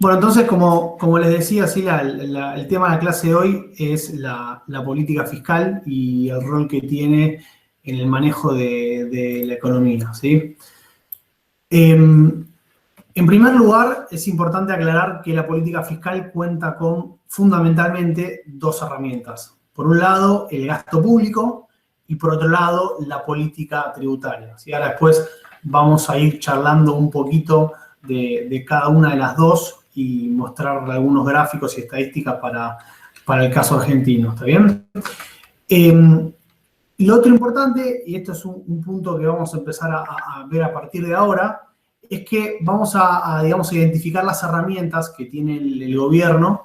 Bueno, entonces, como les decía, sí, el tema de la clase de hoy es la política fiscal y el rol que tiene en el manejo de la economía, ¿sí? En primer lugar, es importante aclarar que la política fiscal cuenta con fundamentalmente dos herramientas. Por un lado, el gasto público y por otro lado, la política tributaria, ¿sí? Ahora después vamos a ir charlando un poquito de cada una de las dos y mostrar algunos gráficos y estadísticas para el caso argentino, ¿está bien? Lo otro importante, y esto es un punto que vamos a empezar a ver a partir de ahora, es que vamos digamos, a identificar las herramientas que tiene el gobierno,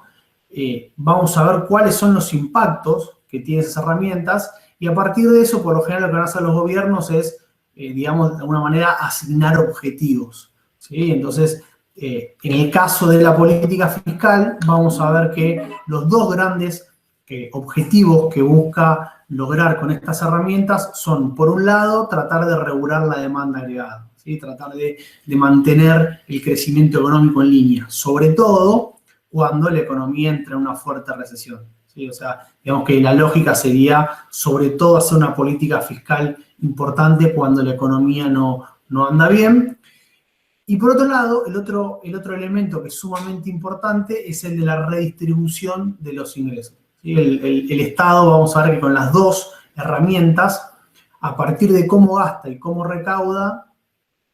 vamos a ver cuáles son los impactos que tienen esas herramientas, y a partir de eso, por lo general, lo que van a hacer los gobiernos es, digamos, de alguna manera, asignar objetivos, ¿sí? Entonces, en el caso de la política fiscal, vamos a ver que los dos grandes objetivos que busca lograr con estas herramientas son, por un lado, tratar de regular la demanda agregada, ¿sí? Tratar de mantener el crecimiento económico en línea, sobre todo cuando la economía entra en una fuerte recesión, ¿sí? O sea, digamos que la lógica sería, sobre todo, hacer una política fiscal importante cuando la economía no anda bien. Y por otro lado, el otro elemento que es sumamente importante es el de la redistribución de los ingresos. ¿Sí? El Estado, vamos a ver que con las dos herramientas, a partir de cómo gasta y cómo recauda,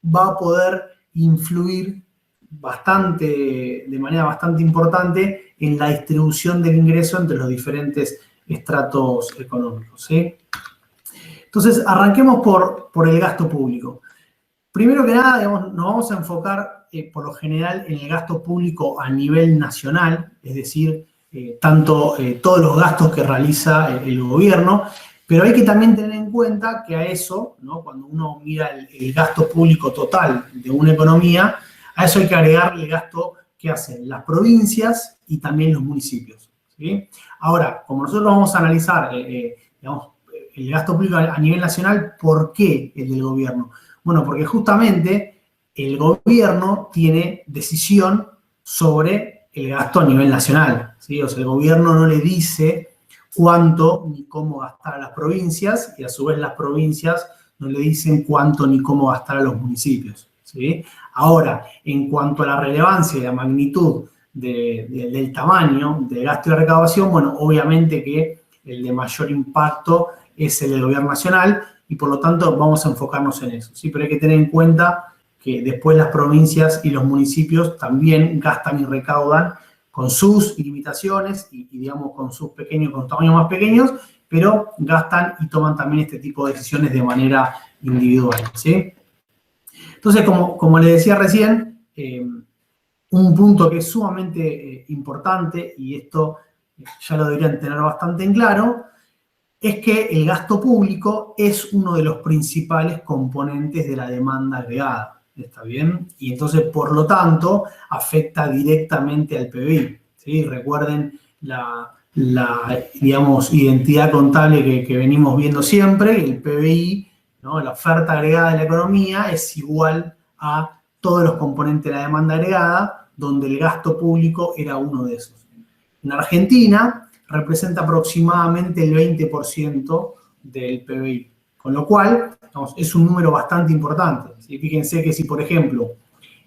va a poder influir de manera bastante importante en la distribución del ingreso entre los diferentes estratos económicos, ¿sí? Entonces, arranquemos por el gasto público. Primero que nada, digamos, nos vamos a enfocar por lo general en el gasto público a nivel nacional, es decir, todos los gastos que realiza el gobierno, pero hay que también tener en cuenta que a eso, ¿no? Cuando uno mira el gasto público total de una economía, a eso hay que agregar el gasto que hacen las provincias y también los municipios, ¿sí? Ahora, como nosotros vamos a analizar, digamos, el gasto público a nivel nacional, ¿por qué el del gobierno? Bueno, porque justamente el gobierno tiene decisión sobre el gasto a nivel nacional, ¿sí? O sea, el gobierno no le dice cuánto ni cómo gastar a las provincias y a su vez las provincias no le dicen cuánto ni cómo gastar a los municipios, ¿sí? Ahora, en cuanto a la relevancia y la magnitud del tamaño del gasto y la recaudación, bueno, obviamente que el de mayor impacto es el del gobierno nacional, y por lo tanto vamos a enfocarnos en eso, ¿sí? Pero hay que tener en cuenta que después las provincias y los municipios también gastan y recaudan con sus limitaciones y digamos, con sus tamaños más pequeños, pero gastan y toman también este tipo de decisiones de manera individual, ¿sí? Entonces, como les decía recién, un punto que es sumamente importante, y esto ya lo deberían tener bastante en claro, es que el gasto público es uno de los principales componentes de la demanda agregada, ¿está bien? Y entonces, por lo tanto, afecta directamente al PBI, ¿sí? Recuerden la digamos, identidad contable que venimos viendo siempre, el PBI, ¿no? La oferta agregada de la economía es igual a todos los componentes de la demanda agregada, donde el gasto público era uno de esos. En Argentina representa aproximadamente el 20% del PBI, con lo cual es un número bastante importante, ¿sí? Fíjense que si, por ejemplo,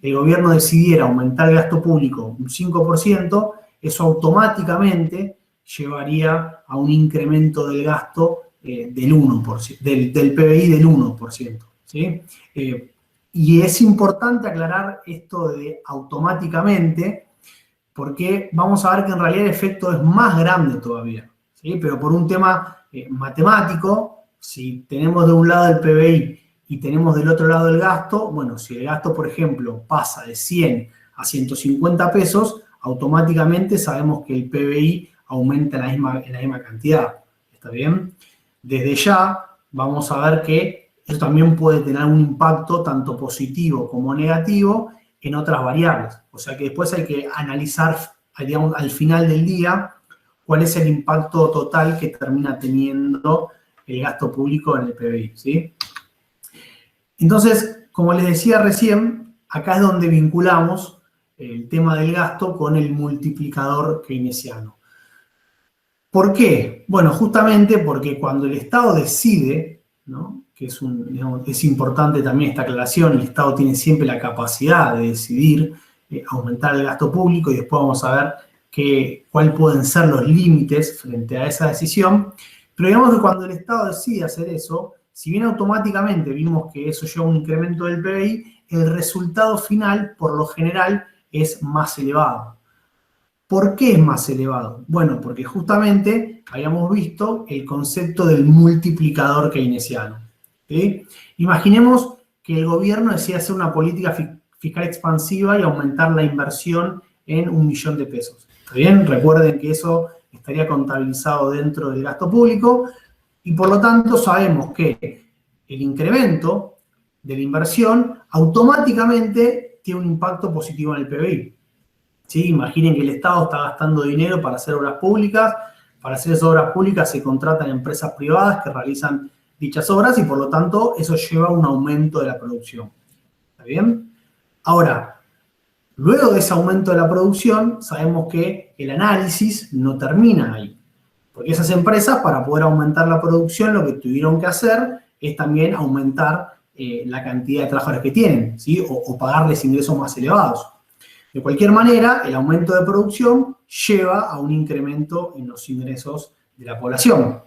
el gobierno decidiera aumentar el gasto público un 5%, eso automáticamente llevaría a un incremento del gasto del 1%, del PBI del 1%, ¿sí? Y es importante aclarar esto de automáticamente, porque vamos a ver que en realidad el efecto es más grande todavía, ¿sí? Pero por un tema matemático, si tenemos de un lado el PBI y tenemos del otro lado el gasto, bueno, si el gasto, por ejemplo, pasa de 100 a 150 pesos, automáticamente sabemos que el PBI aumenta en la misma cantidad, ¿está bien? Desde ya vamos a ver que eso también puede tener un impacto tanto positivo como negativo en otras variables. O sea que después hay que analizar, digamos, al final del día cuál es el impacto total que termina teniendo el gasto público en el PBI, ¿sí? Entonces, como les decía recién, acá es donde vinculamos el tema del gasto con el multiplicador keynesiano. ¿Por qué? Bueno, justamente porque cuando el Estado decide, ¿no? Que es importante también esta aclaración, el Estado tiene siempre la capacidad de decidir aumentar el gasto público y después vamos a ver cuáles pueden ser los límites frente a esa decisión. Pero digamos que cuando el Estado decide hacer eso, si bien automáticamente vimos que eso lleva a un incremento del PBI, el resultado final, por lo general, es más elevado. ¿Por qué es más elevado? Bueno, porque justamente habíamos visto el concepto del multiplicador keynesiano. ¿Sí? Imaginemos que el gobierno decide hacer una política fiscal expansiva y aumentar la inversión en 1 millón de pesos. ¿Está bien? Recuerden que eso estaría contabilizado dentro del gasto público y por lo tanto sabemos que el incremento de la inversión automáticamente tiene un impacto positivo en el PBI. ¿Sí? Imaginen que el Estado está gastando dinero para hacer obras públicas. Para hacer esas obras públicas se contratan empresas privadas que realizan dichas obras y por lo tanto eso lleva a un aumento de la producción. ¿Está bien? Ahora, luego de ese aumento de la producción, sabemos que el análisis no termina ahí. Porque esas empresas, para poder aumentar la producción, lo que tuvieron que hacer es también aumentar la cantidad de trabajadores que tienen, ¿sí? O pagarles ingresos más elevados. De cualquier manera, el aumento de producción lleva a un incremento en los ingresos de la población.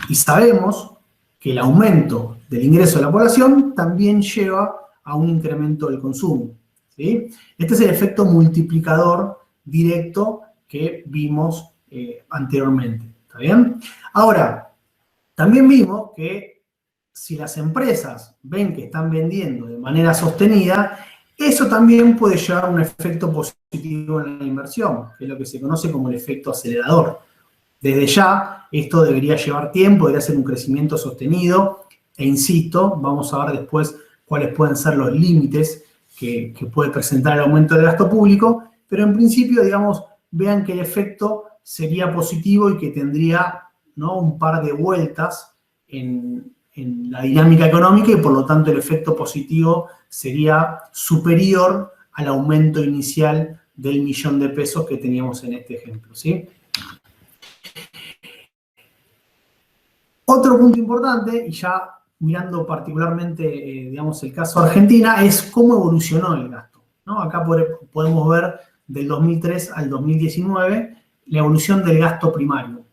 Y sabemos que el aumento del ingreso de la población también lleva a un incremento del consumo. ¿Sí? Este es el efecto multiplicador directo que vimos anteriormente. ¿Está bien? Ahora, también vimos que si las empresas ven que están vendiendo de manera sostenida, eso también puede llevar a un efecto positivo en la inversión, que es lo que se conoce como el efecto acelerador. Desde ya, esto debería llevar tiempo, debería ser un crecimiento sostenido, e insisto, vamos a ver después cuáles pueden ser los límites que puede presentar el aumento del gasto público, pero en principio, digamos, vean que el efecto sería positivo y que tendría, ¿no?, un par de vueltas en la dinámica económica y por lo tanto el efecto positivo sería superior al aumento inicial del 1 millón de pesos que teníamos en este ejemplo, ¿sí? Otro punto importante, y ya mirando particularmente, digamos, el caso de Argentina, es cómo evolucionó el gasto, ¿no? Acá podemos ver del 2003 al 2019 la evolución del gasto primario.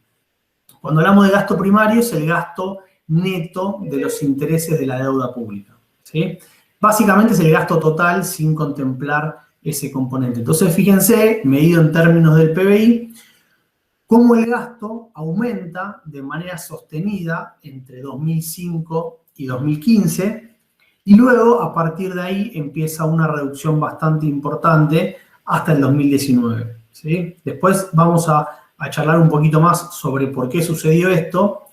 Cuando hablamos de gasto primario es el gasto neto de los intereses de la deuda pública, ¿sí? Básicamente es el gasto total sin contemplar ese componente. Entonces, fíjense, medido en términos del PBI, cómo el gasto aumenta de manera sostenida entre 2005 y 2015 y luego, a partir de ahí, empieza una reducción bastante importante hasta el 2019, ¿sí? Después vamos a charlar un poquito más sobre por qué sucedió esto,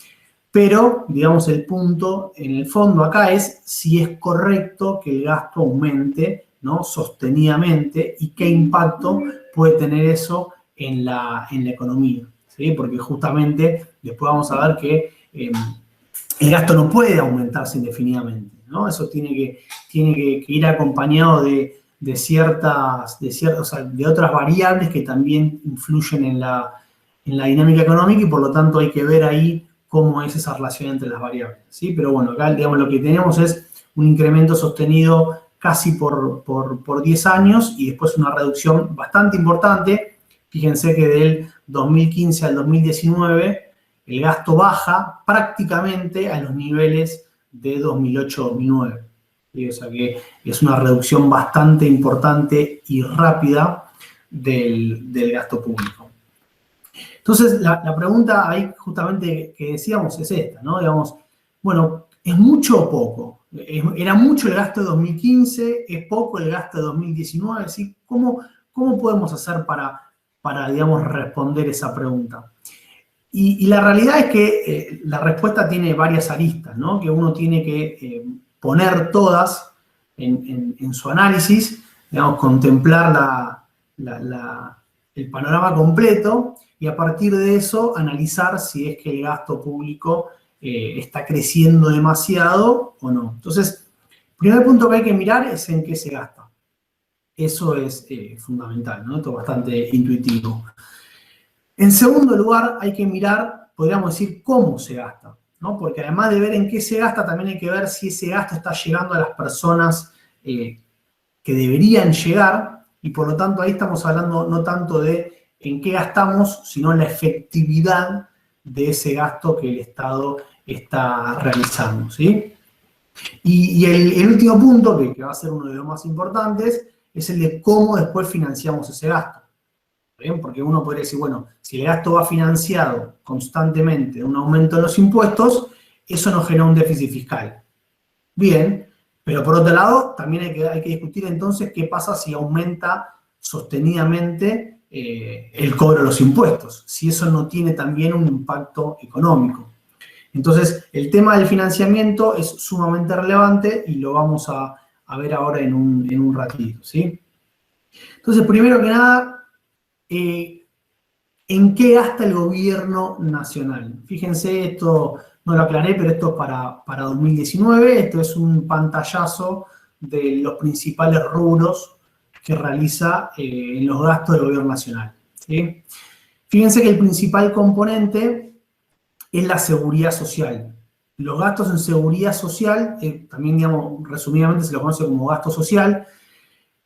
pero, digamos, el punto en el fondo acá es si es correcto que el gasto aumente, ¿no?, sostenidamente y qué impacto puede tener eso en la economía, ¿sí? Porque justamente después vamos a ver que el gasto no puede aumentarse indefinidamente, ¿no? Eso tiene que ir acompañado de otras variables que también influyen en la dinámica económica y por lo tanto hay que ver ahí cómo es esa relación entre las variables, ¿sí? Pero bueno, acá, digamos, lo que tenemos es un incremento sostenido casi por 10 años y después una reducción bastante importante. Fíjense que del 2015 al 2019 el gasto baja prácticamente a los niveles de 2008-2009. ¿Sí? O sea que es una reducción bastante importante y rápida del gasto público. Entonces, la pregunta ahí justamente que decíamos es esta, ¿no? Digamos, bueno, ¿es mucho o poco? ¿Era mucho el gasto de 2015? ¿Es poco el gasto de 2019? ¿Sí? ¿Cómo podemos hacer para, digamos, responder esa pregunta? Y la realidad es que la respuesta tiene varias aristas, ¿no? Que uno tiene que poner todas en su análisis, digamos, contemplar el panorama completo y a partir de eso analizar si es que el gasto público está creciendo demasiado o no. Entonces, el primer punto que hay que mirar es en qué se gasta. Eso es fundamental, ¿no? Esto es bastante intuitivo. En segundo lugar, hay que mirar, podríamos decir, cómo se gasta, ¿no? Porque además de ver en qué se gasta, también hay que ver si ese gasto está llegando a las personas que deberían llegar, y por lo tanto ahí estamos hablando no tanto de en qué gastamos, sino en la efectividad de ese gasto que el Estado está realizando, ¿sí? Y el último punto, que va a ser uno de los más importantes, es el de cómo después financiamos ese gasto. ¿Bien? Porque uno podría decir, bueno, si el gasto va financiado constantemente de un aumento de los impuestos, eso nos genera un déficit fiscal. Bien, pero por otro lado, también hay que discutir entonces qué pasa si aumenta sostenidamente el cobro de los impuestos, si eso no tiene también un impacto económico. Entonces, el tema del financiamiento es sumamente relevante y lo vamos a ver ahora en un ratito, ¿sí? Entonces, primero que nada, ¿en qué gasta el gobierno nacional? Fíjense, esto no lo aclaré, pero esto es para 2019. Esto es un pantallazo de los principales rubros que realiza en los gastos del gobierno nacional, ¿sí? Fíjense que el principal componente es la seguridad social. Los gastos en seguridad social, también, digamos, resumidamente se lo conoce como gasto social,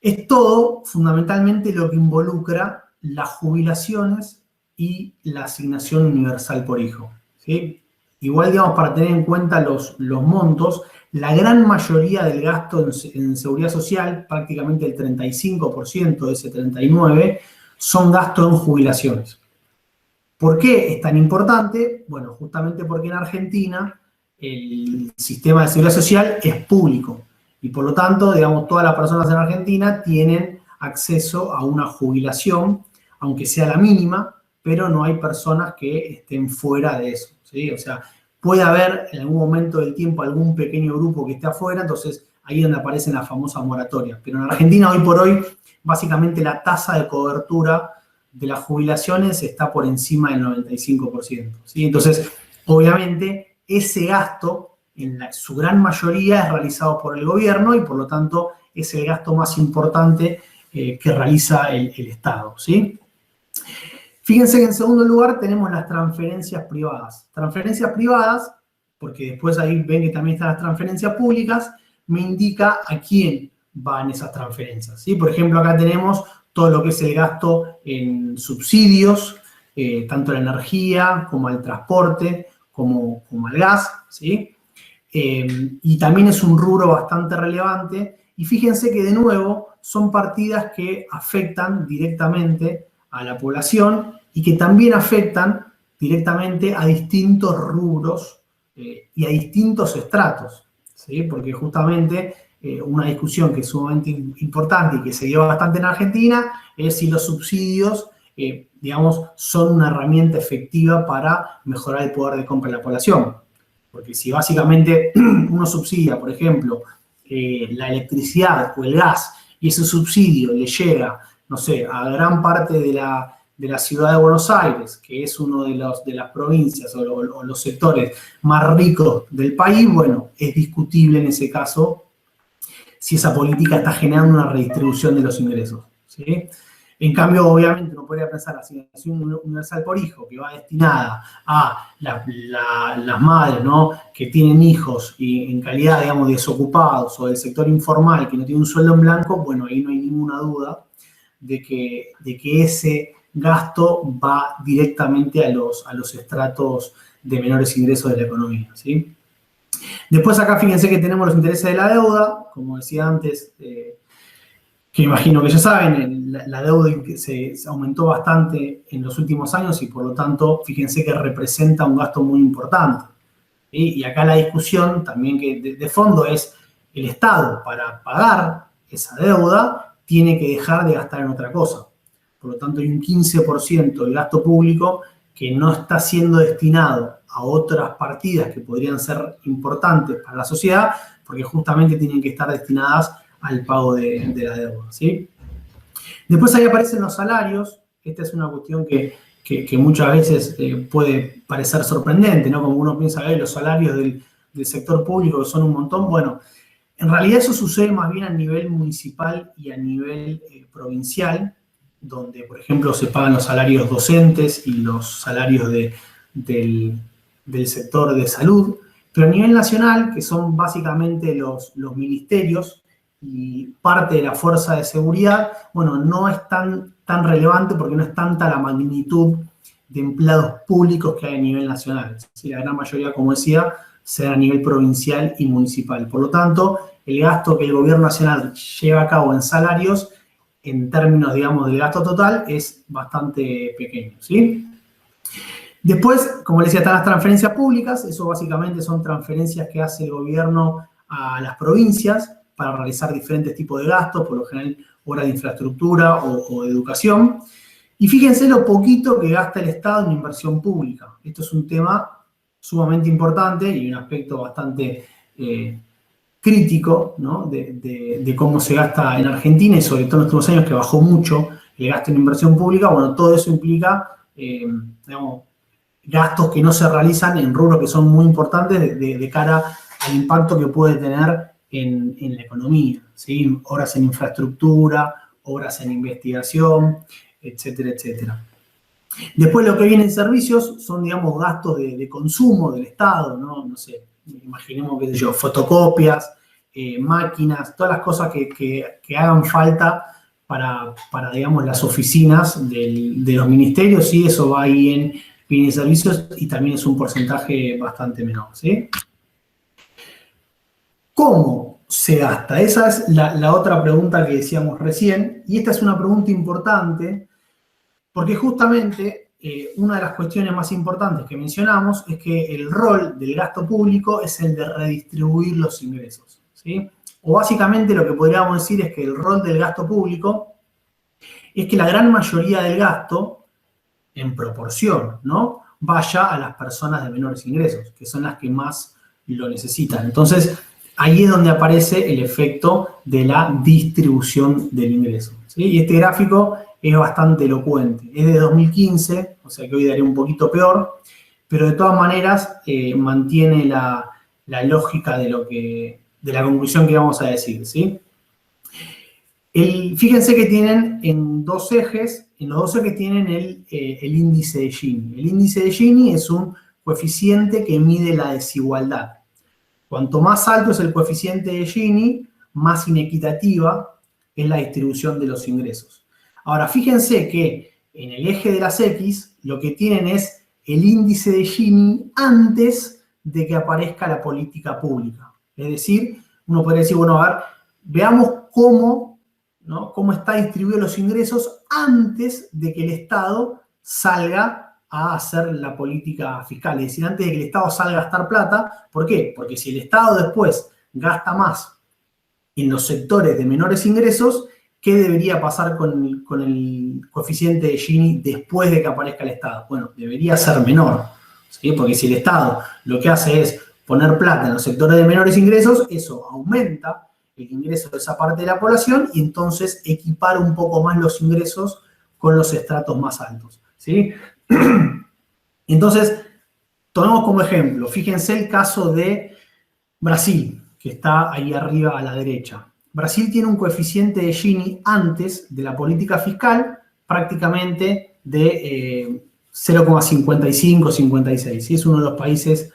es todo fundamentalmente lo que involucra las jubilaciones y la asignación universal por hijo, ¿sí? Igual, digamos, para tener en cuenta los montos, la gran mayoría del gasto en seguridad social, prácticamente el 35% de ese 39%, son gastos en jubilaciones. ¿Por qué es tan importante? Bueno, justamente porque en Argentina el sistema de seguridad social es público y por lo tanto, digamos, todas las personas en Argentina tienen acceso a una jubilación, aunque sea la mínima, pero no hay personas que estén fuera de eso, ¿sí? O sea, puede haber en algún momento del tiempo algún pequeño grupo que esté afuera, entonces ahí es donde aparecen las famosas moratorias. Pero en Argentina, hoy por hoy, básicamente la tasa de cobertura de las jubilaciones está por encima del 95%, ¿sí? Entonces, obviamente, ese gasto, su gran mayoría, es realizado por el gobierno y, por lo tanto, es el gasto más importante que realiza el Estado, ¿sí? Fíjense que en segundo lugar tenemos las transferencias privadas. Transferencias privadas, porque después ahí ven que también están las transferencias públicas, me indica a quién van esas transferencias, ¿sí? Por ejemplo, acá tenemos todo lo que es el gasto en subsidios, tanto a la energía como al transporte, como al gas, ¿sí? Y también es un rubro bastante relevante. Y fíjense que, de nuevo, son partidas que afectan directamente a la población y que también afectan directamente a distintos rubros y a distintos estratos, ¿sí? Porque justamente una discusión que es sumamente importante y que se dio bastante en Argentina es si los subsidios, digamos, son una herramienta efectiva para mejorar el poder de compra de la población. Porque si básicamente uno subsidia, por ejemplo, la electricidad o el gas, y ese subsidio le llega, no sé, a gran parte de la ciudad de Buenos Aires, que es uno de las provincias o los sectores más ricos del país, bueno, es discutible en ese caso si esa política está generando una redistribución de los ingresos, ¿sí? En cambio, obviamente, uno podría pensar la asignación universal por hijo, que va destinada a las madres, ¿no?, que tienen hijos y en calidad, digamos, de desocupados o del sector informal, que no tiene un sueldo en blanco, bueno, ahí no hay ninguna duda de que ese gasto va directamente a los estratos de menores ingresos de la economía, ¿sí? Después acá fíjense que tenemos los intereses de la deuda, como decía antes, que imagino que ya saben, la deuda se aumentó bastante en los últimos años y por lo tanto, fíjense que representa un gasto muy importante, ¿sí? Y acá la discusión también que de fondo es el Estado, para pagar esa deuda, tiene que dejar de gastar en otra cosa. Por lo tanto, hay un 15% del gasto público que no está siendo destinado a otras partidas que podrían ser importantes para la sociedad, porque justamente tienen que estar destinadas al pago de la deuda, ¿sí? Después ahí aparecen los salarios. Esta es una cuestión que muchas veces puede parecer sorprendente, ¿no? Como uno piensa, los salarios del sector público son un montón. Bueno, En realidad eso sucede más bien a nivel municipal y a nivel provincial, donde, por ejemplo, se pagan los salarios docentes y los salarios del sector de salud, pero a nivel nacional, que son básicamente los ministerios y parte de la fuerza de seguridad, bueno, no es tan relevante porque no es tanta la magnitud de empleados públicos que hay a nivel nacional. Sí, la gran mayoría, como decía, se da a nivel provincial y municipal. Por lo tanto, el gasto que el gobierno nacional lleva a cabo en salarios, en términos, digamos, del gasto total, es bastante pequeño, ¿sí? Después, como les decía, están las transferencias públicas. Eso básicamente son transferencias que hace el gobierno a las provincias para realizar diferentes tipos de gastos, por lo general obras de infraestructura o de educación. Y fíjense lo poquito que gasta el Estado en inversión pública. Esto es un tema sumamente importante y un aspecto bastante crítico, ¿no? de cómo se gasta en Argentina y sobre todo en estos años que bajó mucho el gasto en inversión pública. Bueno, todo eso implica, digamos, gastos que no se realizan en rubros que son muy importantes de cara al impacto que puede tener en la economía, ¿sí? Obras en infraestructura, obras en investigación, etcétera, etcétera. Después lo que viene en servicios son, digamos, gastos de consumo del Estado, ¿no? No sé, imaginemos, qué sé yo, fotocopias, máquinas, todas las cosas que hagan falta para, digamos, las oficinas de los ministerios, y eso va ahí en bienes y servicios y también es un porcentaje bastante menor, ¿sí? ¿Cómo se gasta? Esa es la otra pregunta que decíamos recién, y esta es una pregunta importante porque justamente una de las cuestiones más importantes que mencionamos es que el rol del gasto público es el de redistribuir los ingresos, ¿sí? O básicamente lo que podríamos decir es que el rol del gasto público es que la gran mayoría del gasto, en proporción, ¿no?, vaya a las personas de menores ingresos, que son las que más lo necesitan. Entonces, ahí es donde aparece el efecto de la distribución del ingreso, ¿sí? Y este gráfico es bastante elocuente. Es de 2015, o sea que hoy daré un poquito peor, pero de todas maneras mantiene la lógica de la conclusión que vamos a decir, ¿sí? Fíjense que tienen en los dos ejes tienen el índice de Gini. El índice de Gini es un coeficiente que mide la desigualdad. Cuanto más alto es el coeficiente de Gini, más inequitativa es la distribución de los ingresos. Ahora, fíjense que en el eje de las X lo que tienen es el índice de Gini antes de que aparezca la política pública. Es decir, uno podría decir, bueno, a ver, veamos cómo, ¿no?, cómo está distribuido los ingresos antes de que el Estado salga a hacer la política fiscal. Es decir, antes de que el Estado salga a gastar plata. ¿Por qué? Porque si el Estado después gasta más en los sectores de menores ingresos, ¿qué debería pasar con el coeficiente de Gini después de que aparezca el Estado? Bueno, debería ser menor, ¿sí? Porque si el Estado lo que hace es poner plata en los sectores de menores ingresos, eso aumenta el ingreso de esa parte de la población y entonces equipara un poco más los ingresos con los estratos más altos, ¿sí? Entonces, tomemos como ejemplo, fíjense el caso de Brasil, que está ahí arriba a la derecha. Brasil tiene un coeficiente de Gini antes de la política fiscal prácticamente de 0,55, 56. ¿Sí? Es uno de los países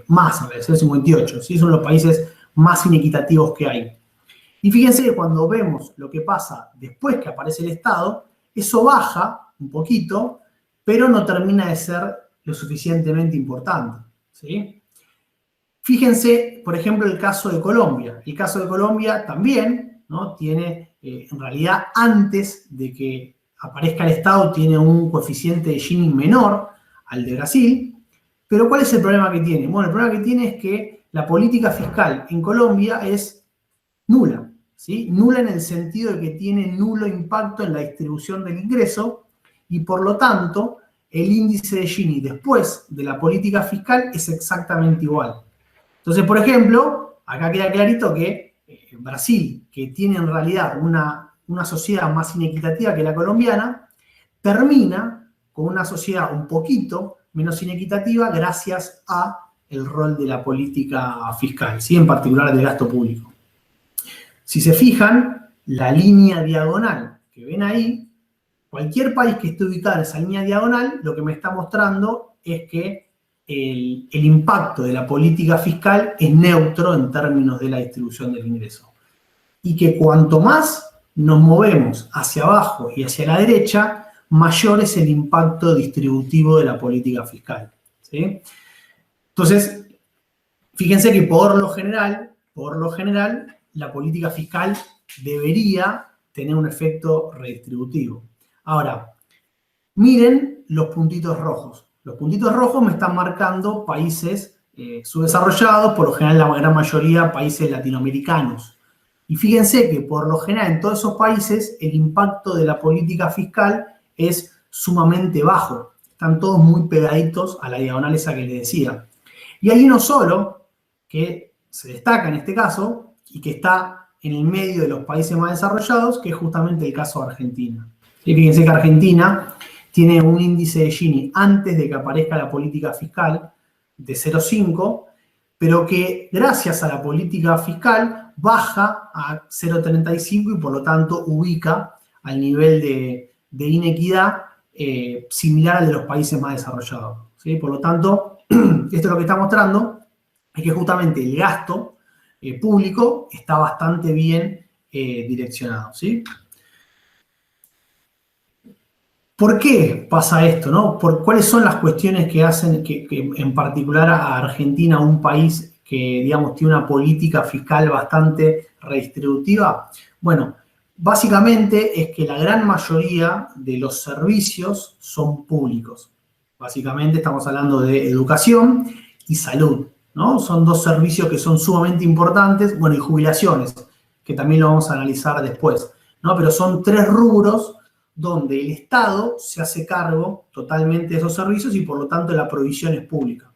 más, 0,58. ¿Sí? Es uno de los países más inequitativos que hay. Y fíjense que cuando vemos lo que pasa después que aparece el Estado, eso baja un poquito, pero no termina de ser lo suficientemente importante, ¿sí? Fíjense, por ejemplo, el caso de Colombia. El caso de Colombia también, ¿no?, tiene, en realidad, antes de que aparezca el Estado, tiene un coeficiente de Gini menor al de Brasil. Pero ¿cuál es el problema que tiene? Bueno, el problema que tiene es que la política fiscal en Colombia es nula, ¿sí? Nula en el sentido de que tiene nulo impacto en la distribución del ingreso y, por lo tanto, el índice de Gini después de la política fiscal es exactamente igual. Entonces, por ejemplo, acá queda clarito que Brasil, que tiene en realidad una sociedad más inequitativa que la colombiana, termina con una sociedad un poquito menos inequitativa gracias a el rol de la política fiscal, ¿sí? En particular del gasto público. Si se fijan, la línea diagonal que ven ahí, cualquier país que esté ubicado en esa línea diagonal, lo que me está mostrando es que el impacto de la política fiscal es neutro en términos de la distribución del ingreso. Y que cuanto más nos movemos hacia abajo y hacia la derecha, mayor es el impacto distributivo de la política fiscal, ¿sí? Entonces, fíjense que por lo general, la política fiscal debería tener un efecto redistributivo. Ahora, miren los puntitos rojos. Los puntitos rojos me están marcando países subdesarrollados, por lo general la gran mayoría países latinoamericanos. Y fíjense que por lo general en todos esos países el impacto de la política fiscal es sumamente bajo. Están todos muy pegaditos a la diagonal esa que les decía. Y hay uno solo que se destaca en este caso y que está en el medio de los países más desarrollados, que es justamente el caso de Argentina. Y fíjense que Argentina tiene un índice de Gini antes de que aparezca la política fiscal de 0,5, pero que gracias a la política fiscal baja a 0,35 y por lo tanto ubica al nivel de inequidad similar al de los países más desarrollados, ¿sí? Por lo tanto, esto es lo que está mostrando, es que justamente el gasto público está bastante bien direccionado, ¿sí? ¿Por qué pasa esto, no? ¿Cuáles son las cuestiones que hacen que en particular a Argentina, un país que, digamos, tiene una política fiscal bastante redistributiva? Bueno, básicamente es que la gran mayoría de los servicios son públicos. Básicamente estamos hablando de educación y salud, ¿no? Son dos servicios que son sumamente importantes, bueno, y jubilaciones, que también lo vamos a analizar después, ¿no? Pero son tres rubros donde el Estado se hace cargo totalmente de esos servicios y por lo tanto la provisión es pública.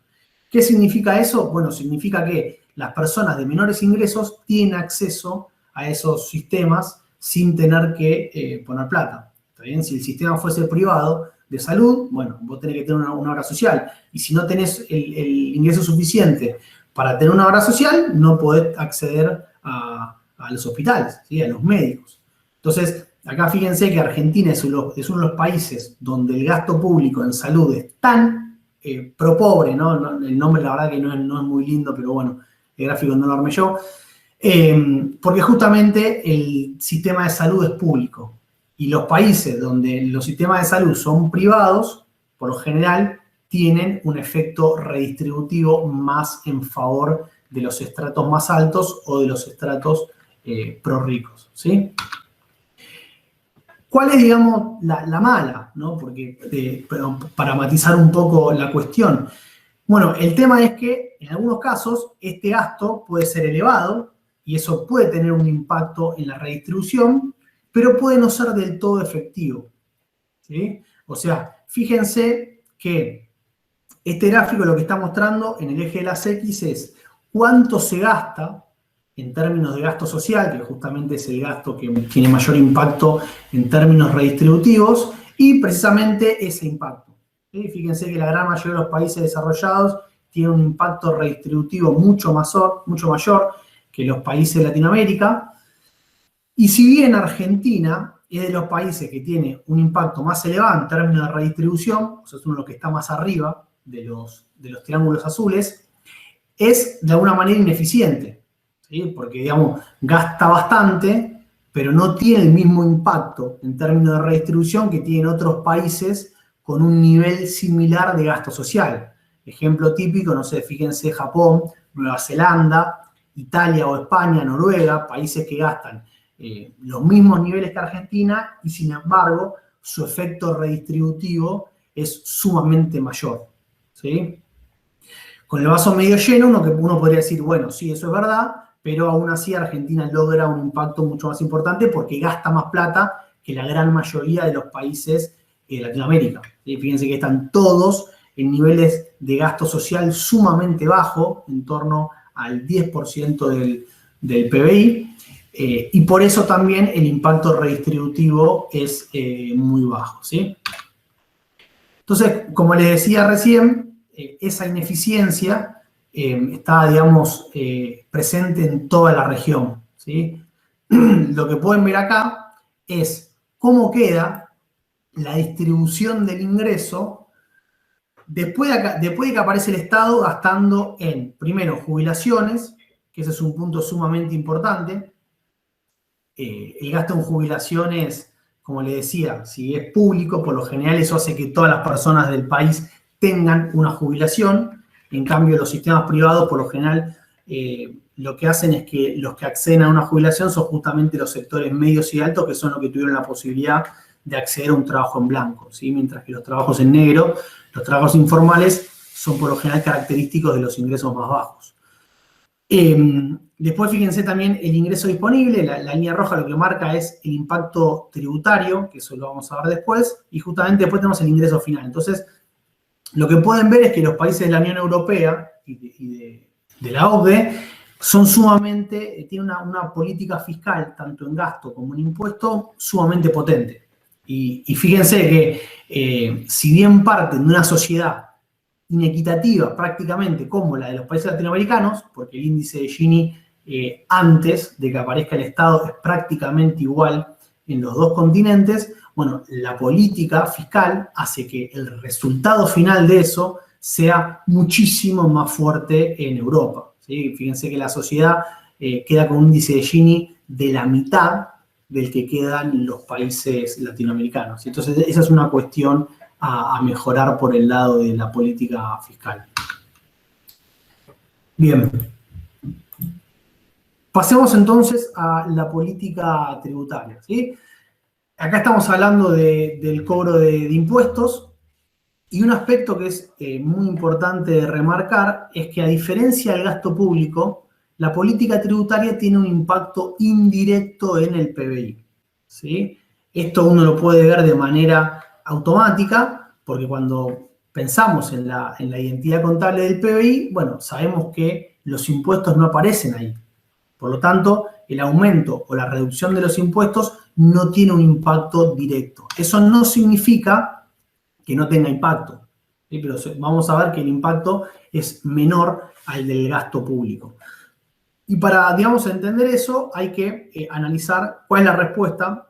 ¿Qué significa eso? Bueno, significa que las personas de menores ingresos tienen acceso a esos sistemas sin tener que poner plata. ¿Está bien? Si el sistema fuese privado de salud, bueno, vos tenés que tener una obra social. Y si no tenés el ingreso suficiente para tener una obra social, no podés acceder a los hospitales, ¿sí? A los médicos. Entonces, acá fíjense que Argentina es uno de los países donde el gasto público en salud es tan pro pobre, ¿no? El nombre la verdad que no es muy lindo, pero bueno, el gráfico no lo armé yo, porque justamente el sistema de salud es público. Y los países donde los sistemas de salud son privados, por lo general, tienen un efecto redistributivo más en favor de los estratos más altos o de los estratos pro ricos, ¿sí? ¿Cuál es, digamos, la mala, ¿no? Porque, para matizar un poco la cuestión. Bueno, el tema es que en algunos casos este gasto puede ser elevado y eso puede tener un impacto en la redistribución, pero puede no ser del todo efectivo, ¿sí? O sea, fíjense que este gráfico lo que está mostrando en el eje de las X es cuánto se gasta en términos de gasto social, que justamente es el gasto que tiene mayor impacto en términos redistributivos, y precisamente ese impacto. ¿Sí? Fíjense que la gran mayoría de los países desarrollados tienen un impacto redistributivo mucho mayor que los países de Latinoamérica. Y si bien Argentina es de los países que tiene un impacto más elevado en términos de redistribución, o sea, es uno de los que está más arriba de los triángulos azules, es de alguna manera ineficiente, ¿sí? Porque, digamos, gasta bastante, pero no tiene el mismo impacto en términos de redistribución que tienen otros países con un nivel similar de gasto social. Ejemplo típico, no sé, fíjense Japón, Nueva Zelanda, Italia o España, Noruega, países que gastan los mismos niveles que Argentina y sin embargo su efecto redistributivo es sumamente mayor, ¿sí? Con el vaso medio lleno uno podría decir, bueno, sí, eso es verdad, pero aún así Argentina logra un impacto mucho más importante porque gasta más plata que la gran mayoría de los países de Latinoamérica, ¿sí? Fíjense que están todos en niveles de gasto social sumamente bajo, en torno al 10% del PBI, y por eso también el impacto redistributivo es muy bajo, ¿sí? Entonces, como les decía recién, esa ineficiencia está, digamos, presente en toda la región, ¿sí? lo que pueden ver acá es cómo queda la distribución del ingreso después de que aparece el Estado gastando en, primero, jubilaciones, que ese es un punto sumamente importante. El gasto en jubilaciones, como le decía, si es público, por lo general eso hace que todas las personas del país tengan una jubilación. En cambio, los sistemas privados, por lo general, lo que hacen es que los que acceden a una jubilación son justamente los sectores medios y altos, que son los que tuvieron la posibilidad de acceder a un trabajo en blanco, ¿sí? Mientras que los trabajos en negro, los trabajos informales, son por lo general característicos de los ingresos más bajos. Después fíjense también el ingreso disponible, la línea roja lo que marca es el impacto tributario, que eso lo vamos a ver después, y justamente después tenemos el ingreso final. Entonces, lo que pueden ver es que los países de la Unión Europea y de la OCDE son sumamente, tienen una política fiscal, tanto en gasto como en impuesto, sumamente potente. Y fíjense que si bien parten de una sociedad inequitativa prácticamente como la de los países latinoamericanos, porque el índice de Gini antes de que aparezca el Estado es prácticamente igual en los dos continentes, bueno, la política fiscal hace que el resultado final de eso sea muchísimo más fuerte en Europa, ¿sí? Fíjense que la sociedad queda con un índice de Gini de la mitad del que quedan los países latinoamericanos. Entonces, esa es una cuestión a mejorar por el lado de la política fiscal. Bien. Pasemos entonces a la política tributaria, ¿sí? Acá estamos hablando del cobro de impuestos y un aspecto que es muy importante de remarcar es que a diferencia del gasto público, la política tributaria tiene un impacto indirecto en el PBI, ¿sí? Esto uno lo puede ver de manera automática, porque cuando pensamos en la identidad contable del PBI, bueno, sabemos que los impuestos no aparecen ahí. Por lo tanto, el aumento o la reducción de los impuestos no tiene un impacto directo. Eso no significa que no tenga impacto, ¿sí? Pero vamos a ver que el impacto es menor al del gasto público. Y para, digamos, entender eso, hay que analizar cuál es la respuesta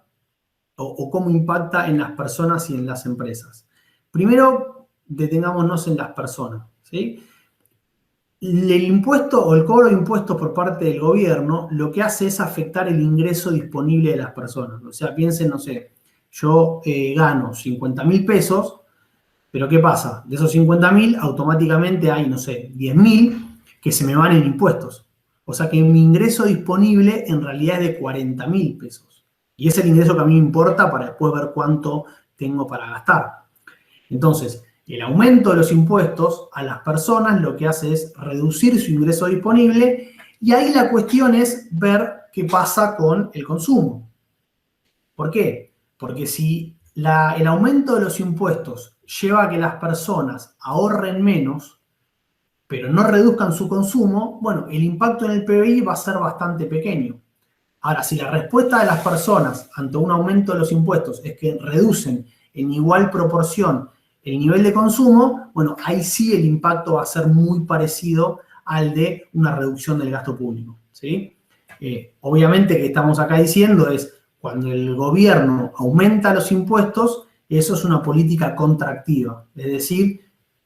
o cómo impacta en las personas y en las empresas. Primero, detengámonos en las personas, ¿sí? El impuesto o el cobro de impuestos por parte del gobierno lo que hace es afectar el ingreso disponible de las personas. O sea, piensen, no sé, yo gano 50.000 pesos, pero ¿qué pasa? De esos 50.000, automáticamente hay, no sé, 10.000 que se me van en impuestos. O sea que mi ingreso disponible en realidad es de 40.000 pesos. Y es el ingreso que a mí me importa para después ver cuánto tengo para gastar. Entonces, el aumento de los impuestos a las personas lo que hace es reducir su ingreso disponible y ahí la cuestión es ver qué pasa con el consumo. ¿Por qué? Porque si el aumento de los impuestos lleva a que las personas ahorren menos, pero no reduzcan su consumo, bueno, el impacto en el PBI va a ser bastante pequeño. Ahora, si la respuesta de las personas ante un aumento de los impuestos es que reducen en igual proporción el nivel de consumo, bueno, ahí sí el impacto va a ser muy parecido al de una reducción del gasto público, ¿sí? Obviamente que estamos acá diciendo es cuando el gobierno aumenta los impuestos, eso es una política contractiva, es decir,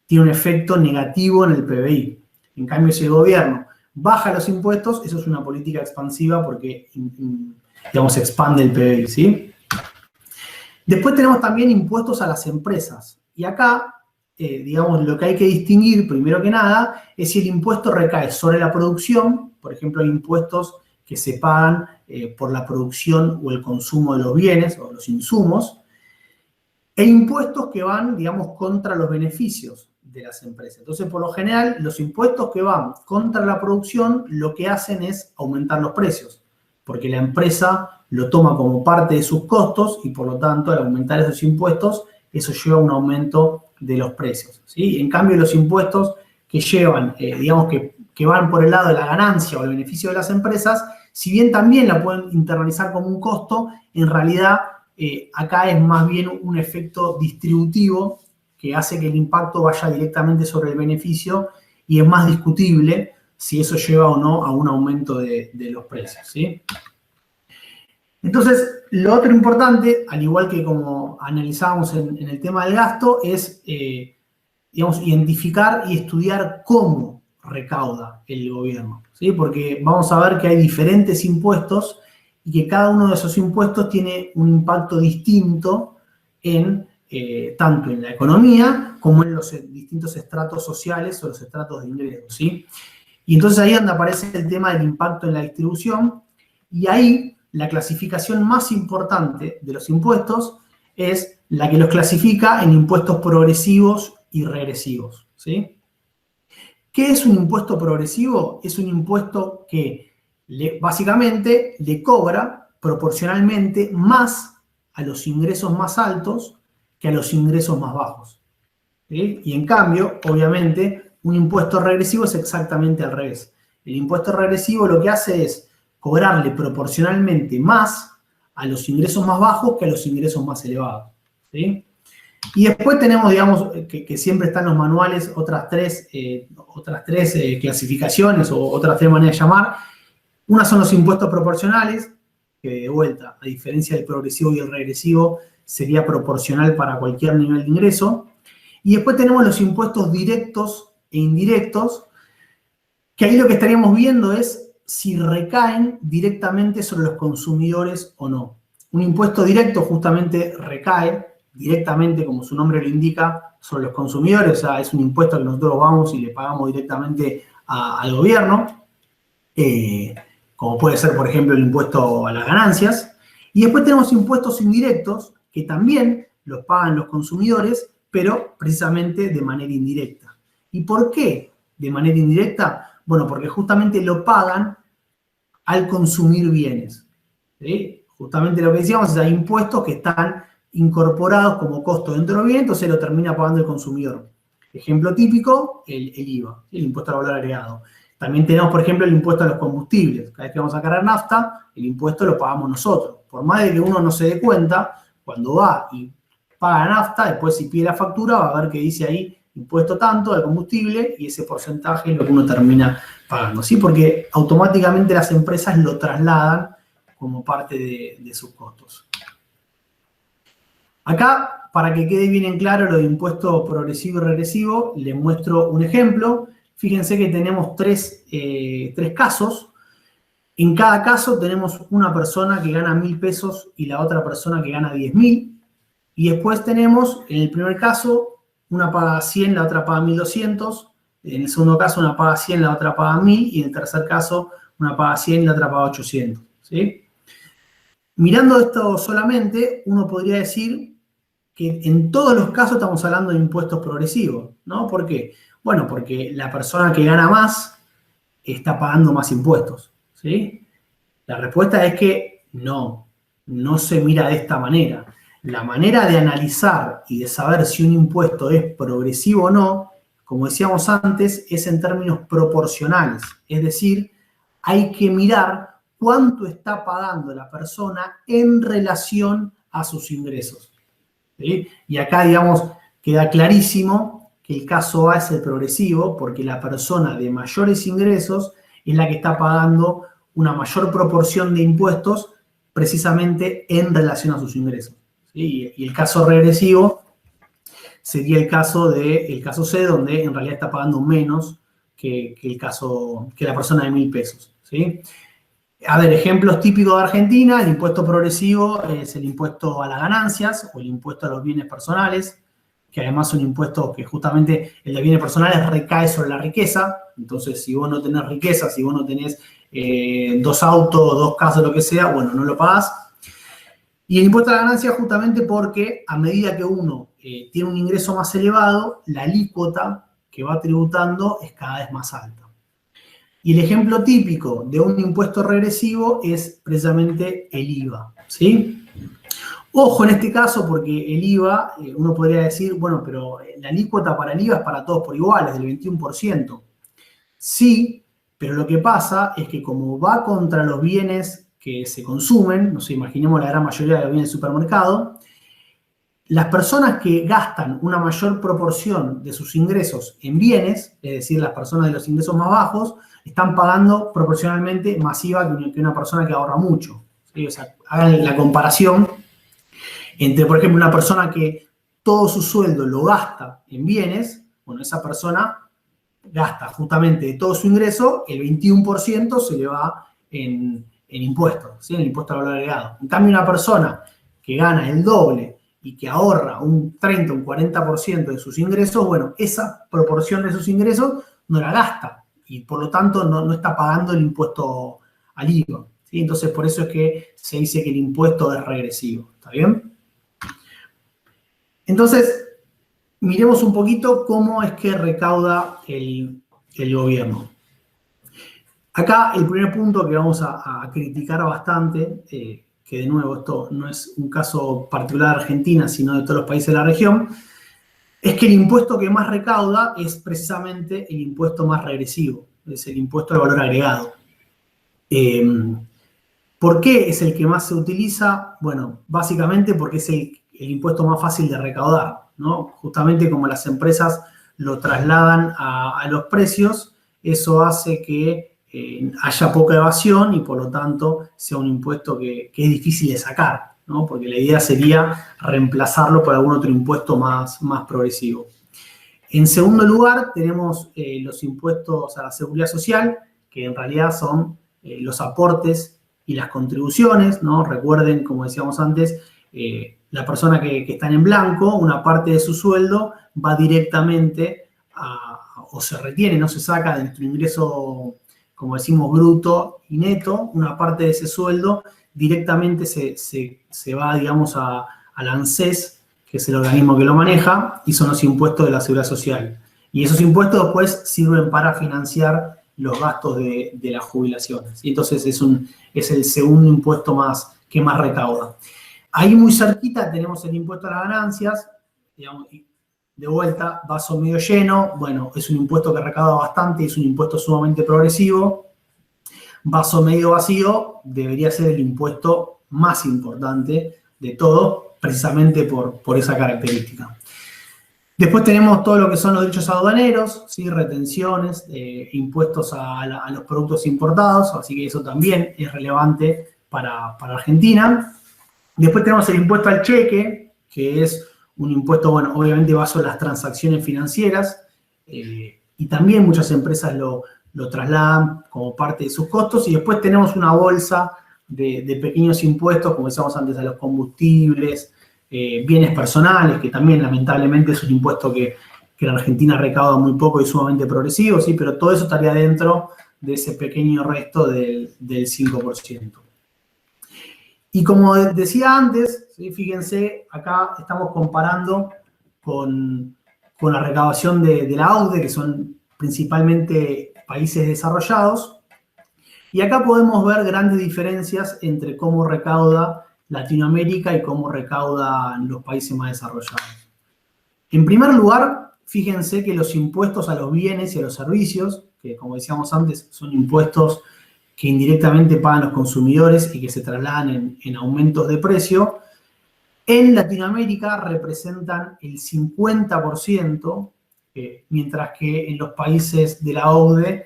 tiene un efecto negativo en el PBI. En cambio, si el gobierno baja los impuestos, eso es una política expansiva porque, digamos, expande el PBI, ¿sí? Después tenemos también impuestos a las empresas. Y acá, digamos, lo que hay que distinguir, primero que nada, es si el impuesto recae sobre la producción, por ejemplo, hay impuestos que se pagan por la producción o el consumo de los bienes o los insumos, e impuestos que van, digamos, contra los beneficios de las empresas. Entonces, por lo general, los impuestos que van contra la producción lo que hacen es aumentar los precios, porque la empresa lo toma como parte de sus costos y, por lo tanto, al aumentar esos impuestos, eso lleva a un aumento de los precios, ¿sí? En cambio, los impuestos que llevan, digamos, que van por el lado de la ganancia o el beneficio de las empresas, si bien también la pueden internalizar como un costo, en realidad acá es más bien un efecto distributivo que hace que el impacto vaya directamente sobre el beneficio y es más discutible si eso lleva o no a un aumento de los precios, ¿sí? Entonces, lo otro importante, al igual que como analizábamos en el tema del gasto, es, digamos, identificar y estudiar cómo recauda el gobierno, ¿sí? Porque vamos a ver que hay diferentes impuestos y que cada uno de esos impuestos tiene un impacto distinto en, tanto en la economía como en los distintos estratos sociales o los estratos de ingresos, ¿sí? Y entonces ahí es donde aparece el tema del impacto en la distribución, y ahí la clasificación más importante de los impuestos es la que los clasifica en impuestos progresivos y regresivos, ¿sí? ¿Qué es un impuesto progresivo? Es un impuesto que básicamente le cobra proporcionalmente más a los ingresos más altos que a los ingresos más bajos, ¿sí? Y en cambio, obviamente, un impuesto regresivo es exactamente al revés. El impuesto regresivo lo que hace es cobrarle proporcionalmente más a los ingresos más bajos que a los ingresos más elevados, ¿sí? Y después tenemos, digamos, que siempre están en los manuales otras tres clasificaciones o otras tres maneras de llamar. Una son los impuestos proporcionales, que de vuelta, a diferencia del progresivo y el regresivo, sería proporcional para cualquier nivel de ingreso. Y después tenemos los impuestos directos e indirectos, que ahí lo que estaríamos viendo es si recaen directamente sobre los consumidores o no. Un impuesto directo justamente recae directamente, como su nombre lo indica, sobre los consumidores, o sea, es un impuesto que nosotros vamos y le pagamos directamente al gobierno, como puede ser, por ejemplo, el impuesto a las ganancias. Y después tenemos impuestos indirectos, que también los pagan los consumidores, pero precisamente de manera indirecta. ¿Y por qué de manera indirecta? Bueno, porque justamente lo pagan al consumir bienes, ¿sí? Justamente lo que decíamos es que hay impuestos que están incorporados como costo dentro del bien, entonces lo termina pagando el consumidor. Ejemplo típico, el IVA, el impuesto al valor agregado. También tenemos, por ejemplo, el impuesto a los combustibles. Cada vez que vamos a cargar nafta, el impuesto lo pagamos nosotros. Por más de que uno no se dé cuenta, cuando va y paga nafta, después si pide la factura, va a ver que dice ahí impuesto tanto al combustible y ese porcentaje es lo que uno termina pagando, ¿sí? Porque automáticamente las empresas lo trasladan como parte de sus costos. Acá, para que quede bien en claro lo de impuesto progresivo y regresivo, les muestro un ejemplo. Fíjense que tenemos tres casos. En cada caso tenemos una persona que gana 1.000 pesos y la otra persona que gana 10.000. Y después tenemos, en el primer caso, una paga 100, la otra paga 1.200. En el segundo caso, una paga 100, la otra paga 1.000. Y en el tercer caso, una paga 100 y la otra paga 800. ¿Sí? Mirando esto solamente, uno podría decir que en todos los casos estamos hablando de impuestos progresivos, ¿no? ¿Por qué? Bueno, porque la persona que gana más está pagando más impuestos, ¿sí? La respuesta es que no se mira de esta manera. La manera de analizar y de saber si un impuesto es progresivo o no, como decíamos antes, es en términos proporcionales. Es decir, hay que mirar cuánto está pagando la persona en relación a sus ingresos, ¿sí? Y acá, digamos, queda clarísimo que el caso A es el progresivo, porque la persona de mayores ingresos es la que está pagando una mayor proporción de impuestos precisamente en relación a sus ingresos, ¿sí? Y el caso regresivo sería el caso C, donde en realidad está pagando menos que la persona de 1.000 pesos, ¿sí? A ver, ejemplos típicos de Argentina: el impuesto progresivo es el impuesto a las ganancias o el impuesto a los bienes personales, que además son impuestos que justamente el de bienes personales recae sobre la riqueza. Entonces, si vos no tenés riqueza, si vos no tenés 2 autos, 2 casas, lo que sea, bueno, no lo pagás. Y el impuesto a la ganancia justamente porque a medida que uno tiene un ingreso más elevado, la alícuota que va tributando es cada vez más alta. Y el ejemplo típico de un impuesto regresivo es precisamente el IVA, ¿sí? Ojo en este caso, porque el IVA, uno podría decir, bueno, pero la alícuota para el IVA es para todos por igual, es del 21%. Sí, pero lo que pasa es que como va contra los bienes que se consumen, no sé, imaginemos la gran mayoría de los bienes del supermercado, las personas que gastan una mayor proporción de sus ingresos en bienes, es decir, las personas de los ingresos más bajos, están pagando proporcionalmente más IVA que una persona que ahorra mucho, ¿sí? O sea, hagan la comparación entre, por ejemplo, una persona que todo su sueldo lo gasta en bienes, bueno, esa persona gasta justamente de todo su ingreso, el 21% se le va en impuestos, ¿sí? En el impuesto al valor agregado. En cambio, una persona que gana el doble y que ahorra un 30, un 40% de sus ingresos, bueno, esa proporción de sus ingresos no la gasta y por lo tanto no está pagando el impuesto al IVA, ¿sí? Entonces, por eso es que se dice que el impuesto es regresivo, ¿está bien? Entonces, miremos un poquito cómo es que recauda el gobierno. Acá el primer punto que vamos a criticar bastante, que de nuevo esto no es un caso particular de Argentina, sino de todos los países de la región, es que el impuesto que más recauda es precisamente el impuesto más regresivo, es el impuesto al valor agregado. ¿Por qué es el que más se utiliza? Bueno, básicamente porque es el impuesto más fácil de recaudar, ¿no? Justamente como las empresas lo trasladan a los precios, eso hace que haya poca evasión y por lo tanto sea un impuesto que es difícil de sacar, ¿no? Porque la idea sería reemplazarlo por algún otro impuesto más progresivo. En segundo lugar, tenemos los impuestos a la seguridad social, que en realidad son los aportes y las contribuciones, ¿no? Recuerden, como decíamos antes, la persona que está en blanco, una parte de su sueldo va directamente o se retiene, no se saca de nuestro ingreso, como decimos, bruto y neto, una parte de ese sueldo directamente se va, digamos, al ANSES, que es el organismo que lo maneja, y son los impuestos de la seguridad social. Y esos impuestos después sirven para financiar los gastos de las jubilaciones. Y entonces es el segundo impuesto que más recauda. Ahí muy cerquita tenemos el impuesto a las ganancias, digamos, de vuelta, vaso medio lleno, bueno, es un impuesto que recauda bastante, es un impuesto sumamente progresivo. Vaso medio vacío debería ser el impuesto más importante de todos, precisamente por esa característica. Después tenemos todo lo que son los derechos aduaneros, ¿sí? Retenciones, impuestos a los productos importados, así que eso también es relevante para Argentina. Después tenemos el impuesto al cheque, que es un impuesto, bueno, obviamente va sobre las transacciones financieras, y también muchas empresas lo trasladan como parte de sus costos, y después tenemos una bolsa de pequeños impuestos, como decíamos antes, a los combustibles, bienes personales, que también lamentablemente es un impuesto que la Argentina recauda muy poco y sumamente progresivo, ¿sí? Pero todo eso estaría dentro de ese pequeño resto del 5%. Y como decía antes, ¿sí? Fíjense, acá estamos comparando con la recaudación de la OCDE, que son principalmente países desarrollados, y acá podemos ver grandes diferencias entre cómo recauda Latinoamérica y cómo recaudan los países más desarrollados. En primer lugar, fíjense que los impuestos a los bienes y a los servicios, que como decíamos antes, son impuestos que indirectamente pagan los consumidores y que se trasladan en aumentos de precio, en Latinoamérica representan el 50%, mientras que en los países de la OCDE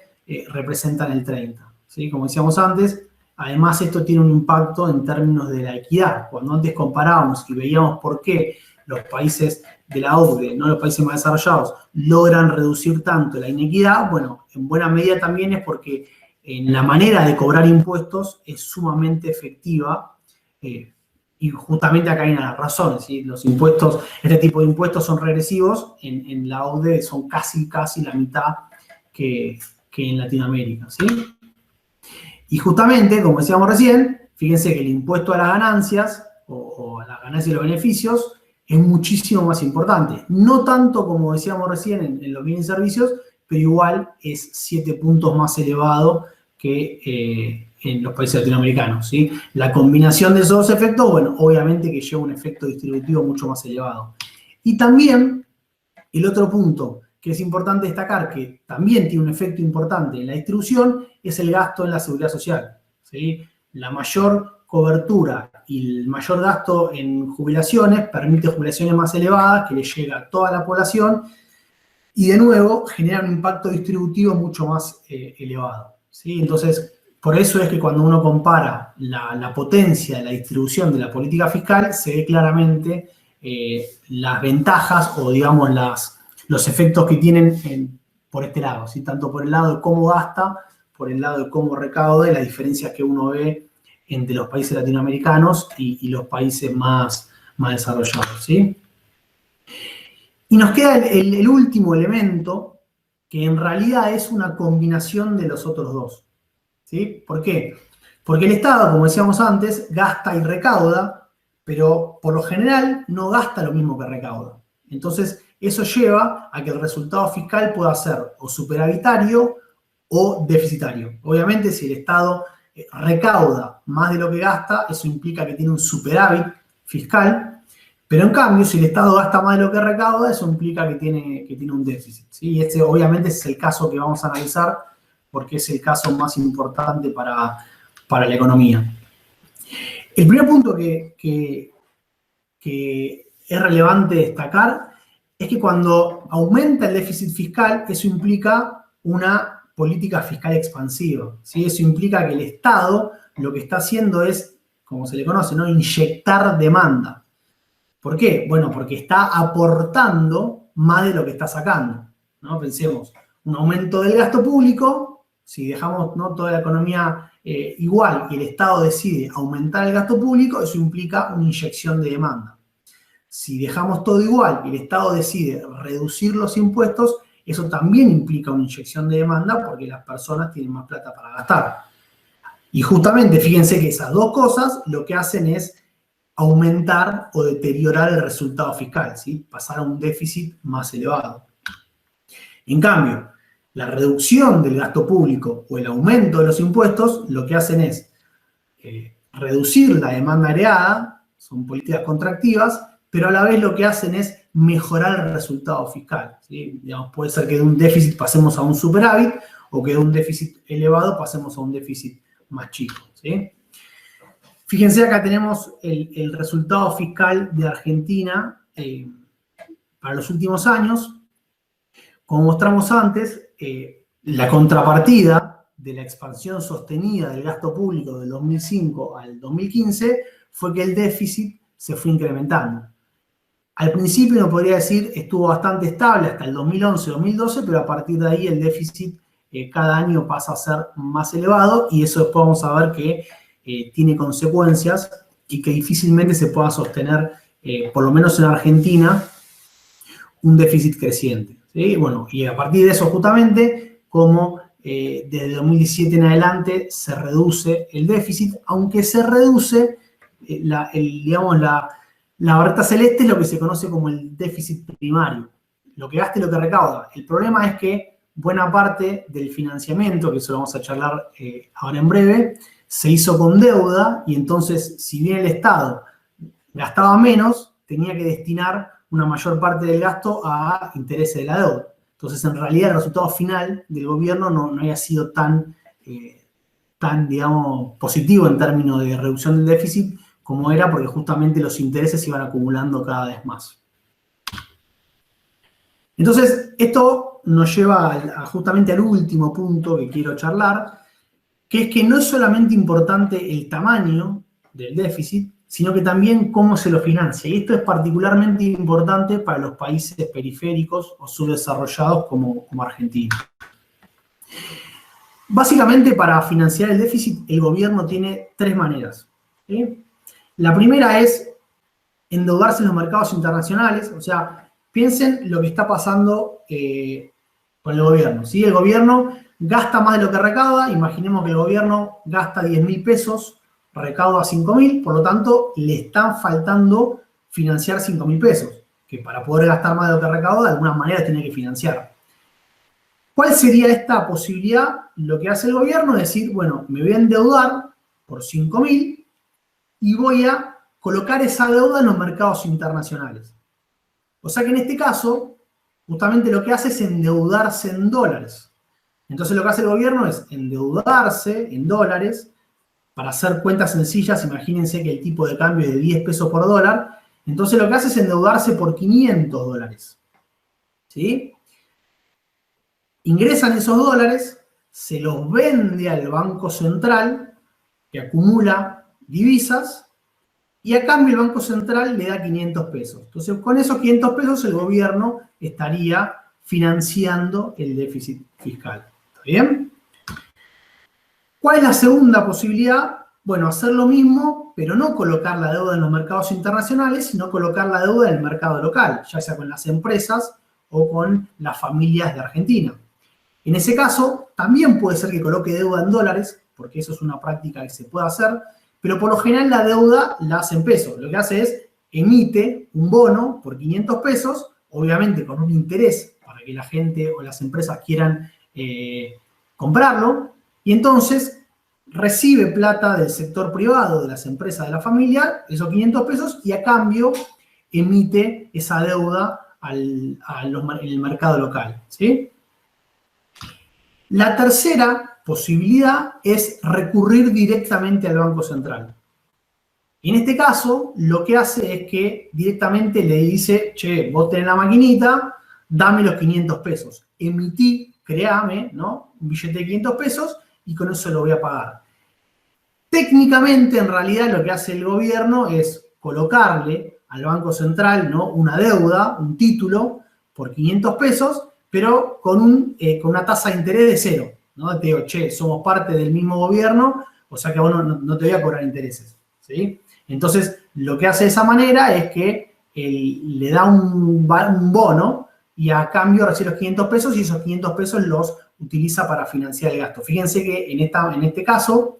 representan el 30%. ¿Sí? Como decíamos antes, además esto tiene un impacto en términos de la equidad. Cuando antes comparábamos y veíamos por qué los países de la OCDE, no los países más desarrollados, logran reducir tanto la inequidad, bueno, en buena medida también es porque en la manera de cobrar impuestos es sumamente efectiva, y justamente acá hay unas razones, ¿sí? Los impuestos, este tipo de impuestos son regresivos, en la OCDE son casi la mitad que en Latinoamérica, ¿sí? Y justamente, como decíamos recién, fíjense que el impuesto a las ganancias, o a las ganancias y los beneficios, es muchísimo más importante. No tanto como decíamos recién en los bienes y servicios, pero igual es 7 puntos más elevado que en los países latinoamericanos, ¿sí? La combinación de esos dos efectos, bueno, obviamente que lleva un efecto distributivo mucho más elevado. Y también, el otro punto que es importante destacar, que también tiene un efecto importante en la distribución, es el gasto en la seguridad social, ¿sí? La mayor cobertura y el mayor gasto en jubilaciones permite jubilaciones más elevadas que le llega a toda la población y de nuevo genera un impacto distributivo mucho más elevado, ¿sí? Entonces, por eso es que cuando uno compara la potencia de la distribución de la política fiscal, se ve claramente las ventajas o, digamos, los efectos que tienen por este lado, ¿sí? Tanto por el lado de cómo gasta, por el lado de cómo recauda y las diferencias que uno ve entre los países latinoamericanos y los países más desarrollados, ¿sí? Y nos queda el último elemento, que en realidad es una combinación de los otros dos, ¿sí? ¿Por qué? Porque el Estado, como decíamos antes, gasta y recauda, pero por lo general no gasta lo mismo que recauda. Entonces, eso lleva a que el resultado fiscal pueda ser o superavitario o deficitario. Obviamente, si el Estado recauda más de lo que gasta, eso implica que tiene un superávit fiscal, pero en cambio, si el Estado gasta más de lo que recauda, eso implica que tiene un déficit, ¿sí? Y obviamente es el caso que vamos a analizar, porque es el caso más importante para la economía. El primer punto que es relevante destacar es que cuando aumenta el déficit fiscal, eso implica una política fiscal expansiva, ¿sí? Eso implica que el Estado lo que está haciendo es, como se le conoce, ¿no?, inyectar demanda. ¿Por qué? Bueno, porque está aportando más de lo que está sacando, ¿no? Pensemos, un aumento del gasto público, si dejamos, ¿no?, toda la economía igual y el Estado decide aumentar el gasto público, eso implica una inyección de demanda. Si dejamos todo igual y el Estado decide reducir los impuestos, eso también implica una inyección de demanda porque las personas tienen más plata para gastar. Y justamente, fíjense que esas dos cosas lo que hacen es aumentar o deteriorar el resultado fiscal, ¿sí? Pasar a un déficit más elevado. En cambio, la reducción del gasto público o el aumento de los impuestos lo que hacen es reducir la demanda agregada, son políticas contractivas, pero a la vez lo que hacen es mejorar el resultado fiscal, ¿sí? Digamos, puede ser que de un déficit pasemos a un superávit o que de un déficit elevado pasemos a un déficit más chico, ¿sí? Fíjense, acá tenemos el resultado fiscal de Argentina para los últimos años. Como mostramos antes, la contrapartida de la expansión sostenida del gasto público del 2005 al 2015 fue que el déficit se fue incrementando. Al principio, uno podría decir, estuvo bastante estable hasta el 2011-2012, pero a partir de ahí el déficit cada año pasa a ser más elevado y eso después vamos a ver que tiene consecuencias y que difícilmente se pueda sostener, por lo menos en Argentina, un déficit creciente, ¿sí? Bueno, y a partir de eso justamente, como desde 2017 en adelante se reduce el déficit, aunque se reduce, digamos, la barrita celeste es lo que se conoce como el déficit primario, lo que gasta y lo que recauda. El problema es que buena parte del financiamiento, que eso lo vamos a charlar ahora en breve, se hizo con deuda y entonces, si bien el Estado gastaba menos, tenía que destinar una mayor parte del gasto a intereses de la deuda. Entonces, en realidad, el resultado final del gobierno no había sido tan, digamos, positivo en términos de reducción del déficit como era, porque justamente los intereses se iban acumulando cada vez más. Entonces, esto nos lleva justamente al último punto que quiero charlar, que es que no es solamente importante el tamaño del déficit, sino que también cómo se lo financia. Y esto es particularmente importante para los países periféricos o subdesarrollados como Argentina. Básicamente, para financiar el déficit, el gobierno tiene tres maneras, ¿sí? La primera es endeudarse en los mercados internacionales, o sea, piensen lo que está pasando con el gobierno, ¿sí? El gobierno gasta más de lo que recauda, imaginemos que el gobierno gasta 10.000 pesos, recauda 5.000, por lo tanto, le están faltando financiar 5.000 pesos, que para poder gastar más de lo que recauda, de alguna manera tiene que financiar. ¿Cuál sería esta posibilidad? Lo que hace el gobierno es decir, bueno, me voy a endeudar por 5.000 y voy a colocar esa deuda en los mercados internacionales. O sea que en este caso, justamente lo que hace es endeudarse en dólares. Entonces lo que hace el gobierno es endeudarse en dólares. Para hacer cuentas sencillas, imagínense que el tipo de cambio es de 10 pesos por dólar. Entonces lo que hace es endeudarse por 500 dólares. ¿Sí? Ingresan esos dólares, se los vende al Banco Central, que acumula divisas, y a cambio el Banco Central le da 500 pesos. Entonces, con esos 500 pesos el gobierno estaría financiando el déficit fiscal. ¿Está bien? ¿Cuál es la segunda posibilidad? Bueno, hacer lo mismo, pero no colocar la deuda en los mercados internacionales, sino colocar la deuda en el mercado local, ya sea con las empresas o con las familias de Argentina. En ese caso, también puede ser que coloque deuda en dólares, porque eso es una práctica que se puede hacer, pero por lo general la deuda la hace en pesos. Lo que hace es emite un bono por 500 pesos, obviamente con un interés para que la gente o las empresas quieran comprarlo, y entonces recibe plata del sector privado, de las empresas de la familia, esos 500 pesos, y a cambio emite esa deuda en el mercado local, ¿sí? La tercera posibilidad es recurrir directamente al Banco Central. En este caso, lo que hace es que directamente le dice, che, vos tenés la maquinita, dame los 500 pesos. Emití, créame, ¿no? Un billete de 500 pesos y con eso lo voy a pagar. Técnicamente, en realidad, lo que hace el gobierno es colocarle al Banco Central, ¿no?, una deuda, un título, por 500 pesos, pero con una tasa de interés de cero, ¿no? Te digo, che, somos parte del mismo gobierno, o sea que a vos no te voy a cobrar intereses, ¿sí? Entonces, lo que hace de esa manera es que le da un bono y a cambio recibe los 500 pesos y esos 500 pesos los utiliza para financiar el gasto. Fíjense que en este caso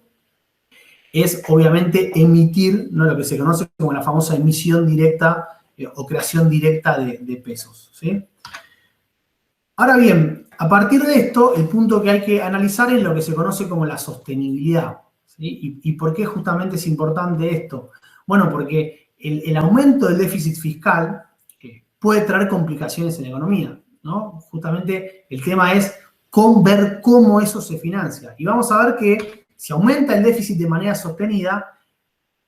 es obviamente emitir, ¿no?, lo que se conoce como la famosa emisión directa o creación directa de pesos, ¿sí? Ahora bien, a partir de esto, el punto que hay que analizar es lo que se conoce como la sostenibilidad, ¿sí? ¿Y por qué justamente es importante esto? Bueno, porque el aumento del déficit fiscal puede traer complicaciones en la economía, ¿no? Justamente el tema es ver cómo eso se financia. Y vamos a ver que si aumenta el déficit de manera sostenida,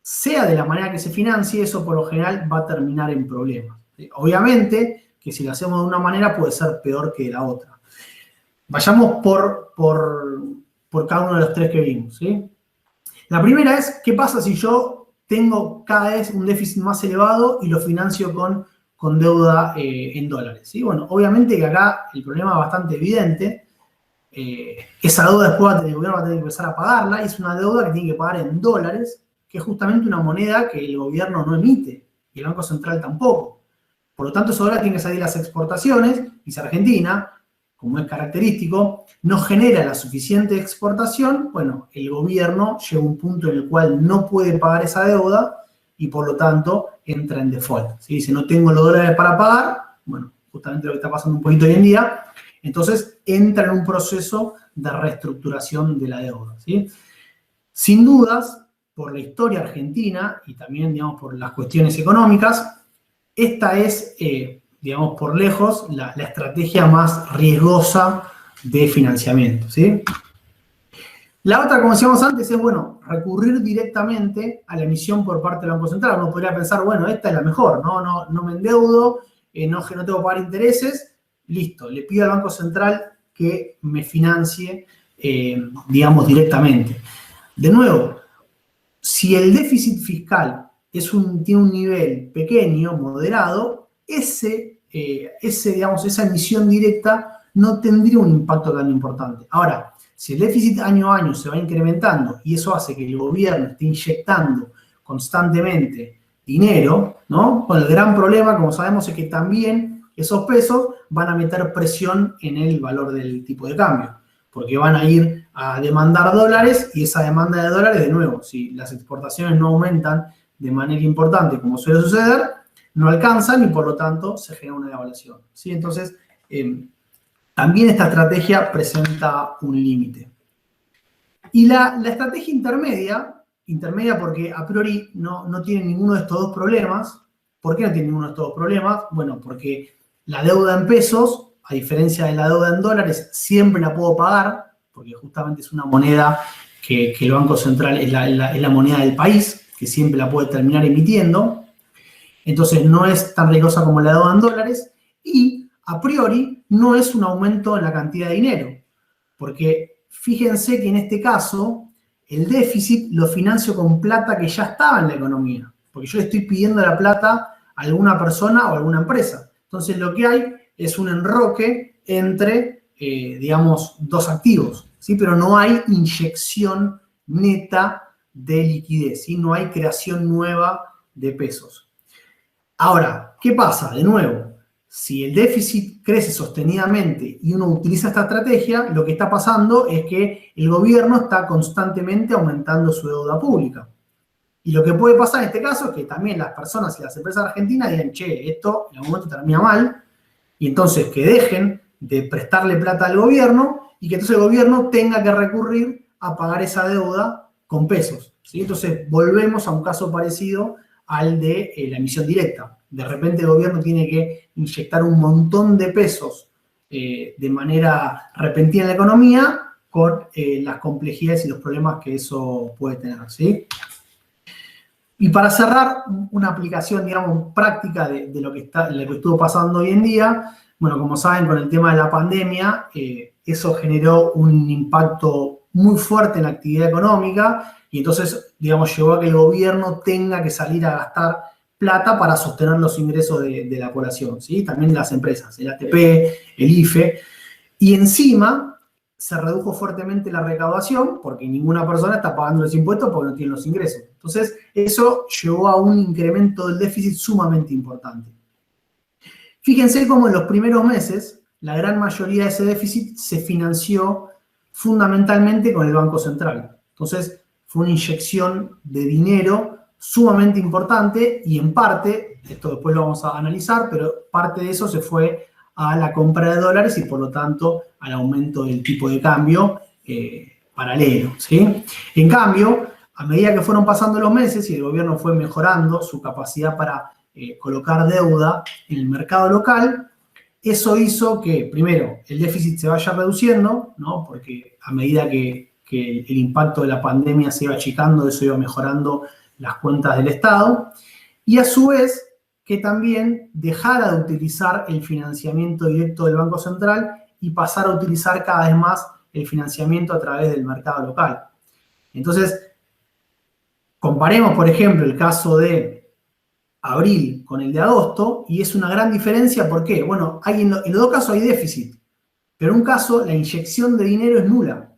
sea de la manera que se financie, eso por lo general va a terminar en problemas, ¿sí? Obviamente que si lo hacemos de una manera puede ser peor que de la otra. Vayamos por cada uno de los tres que vimos, ¿sí? La primera es, ¿qué pasa si yo tengo cada vez un déficit más elevado y lo financio con deuda en dólares, ¿sí? Bueno, obviamente que acá el problema es bastante evidente. Esa deuda después el gobierno va a tener que empezar a pagarla, y es una deuda que tiene que pagar en dólares, que es justamente una moneda que el gobierno no emite y el Banco Central tampoco. Por lo tanto, esos dólares tienen que salir las exportaciones, y si Argentina, como es característico, no genera la suficiente exportación, bueno, el gobierno llega a un punto en el cual no puede pagar esa deuda y por lo tanto entra en default, ¿sí? Dice, no tengo los dólares para pagar, bueno, justamente lo que está pasando un poquito hoy en día, entonces entra en un proceso de reestructuración de la deuda, ¿sí? Sin dudas, por la historia argentina y también, digamos, por las cuestiones económicas, esta es, digamos, por lejos, la estrategia más riesgosa de financiamiento, ¿sí? La otra, como decíamos antes, es, bueno, recurrir directamente a la emisión por parte del Banco Central. Uno podría pensar, bueno, esta es la mejor, no me endeudo, no tengo que pagar intereses, listo, le pido al Banco Central que me financie, digamos, directamente. De nuevo, si el déficit fiscal tiene un nivel pequeño, moderado, digamos, esa emisión directa no tendría un impacto tan importante. Ahora, si el déficit año a año se va incrementando y eso hace que el gobierno esté inyectando constantemente dinero, ¿no? Bueno, el gran problema, como sabemos, es que también esos pesos van a meter presión en el valor del tipo de cambio, porque van a ir a demandar dólares, y esa demanda de dólares, de nuevo, si las exportaciones no aumentan de manera importante, como suele suceder, no alcanzan y por lo tanto se genera una devaluación, ¿sí? Entonces, también esta estrategia presenta un límite. Y la estrategia intermedia porque a priori no tiene ninguno de estos dos problemas. ¿Por qué no tiene ninguno de estos dos problemas? Bueno, porque la deuda en pesos, a diferencia de la deuda en dólares, siempre la puedo pagar, porque justamente es una moneda que el Banco Central es la moneda del país, que siempre la puede terminar emitiendo. Entonces no es tan riesgosa como la deuda en dólares, y a priori no es un aumento en la cantidad de dinero, porque fíjense que en este caso el déficit lo financio con plata que ya estaba en la economía, porque yo le estoy pidiendo la plata a alguna persona o a alguna empresa. Entonces lo que hay es un enroque entre, digamos, dos activos, ¿sí? Pero no hay inyección neta de liquidez, ¿sí? No hay creación nueva de pesos. Ahora, ¿qué pasa? De nuevo, si el déficit crece sostenidamente y uno utiliza esta estrategia, lo que está pasando es que el gobierno está constantemente aumentando su deuda pública. Y lo que puede pasar en este caso es que también las personas y las empresas argentinas digan, che, esto en algún momento termina mal, y entonces que dejen de prestarle plata al gobierno y que entonces el gobierno tenga que recurrir a pagar esa deuda con pesos, ¿sí? Entonces volvemos a un caso parecido al de la emisión directa. De repente el gobierno tiene que inyectar un montón de pesos de manera repentina en la economía con las complejidades y los problemas que eso puede tener, ¿sí? Y para cerrar, una aplicación, digamos, práctica de lo que estuvo pasando hoy en día, bueno, como saben, con el tema de la pandemia, eso generó un impacto muy fuerte en la actividad económica y entonces, digamos, llevó a que el gobierno tenga que salir a gastar plata para sostener los ingresos de la población, ¿sí? También las empresas, el ATP, el IFE, y encima se redujo fuertemente la recaudación porque ninguna persona está pagando los impuestos porque no tiene los ingresos. Entonces, eso llevó a un incremento del déficit sumamente importante. Fíjense cómo en los primeros meses, la gran mayoría de ese déficit se financió fundamentalmente con el Banco Central. Entonces, fue una inyección de dinero sumamente importante y en parte, esto después lo vamos a analizar, pero parte de eso se fue a la compra de dólares y por lo tanto al aumento del tipo de cambio paralelo, ¿sí? En cambio, a medida que fueron pasando los meses y el gobierno fue mejorando su capacidad para colocar deuda en el mercado local, eso hizo que, primero, el déficit se vaya reduciendo, ¿no? Porque a medida que el impacto de la pandemia se iba achicando, eso iba mejorando las cuentas del Estado, y a su vez que también dejara de utilizar el financiamiento directo del Banco Central y pasar a utilizar cada vez más el financiamiento a través del mercado local. Entonces, comparemos, por ejemplo, el caso de abril con el de agosto, y es una gran diferencia. ¿Por qué? Bueno, en los dos casos hay déficit, pero en un caso la inyección de dinero es nula,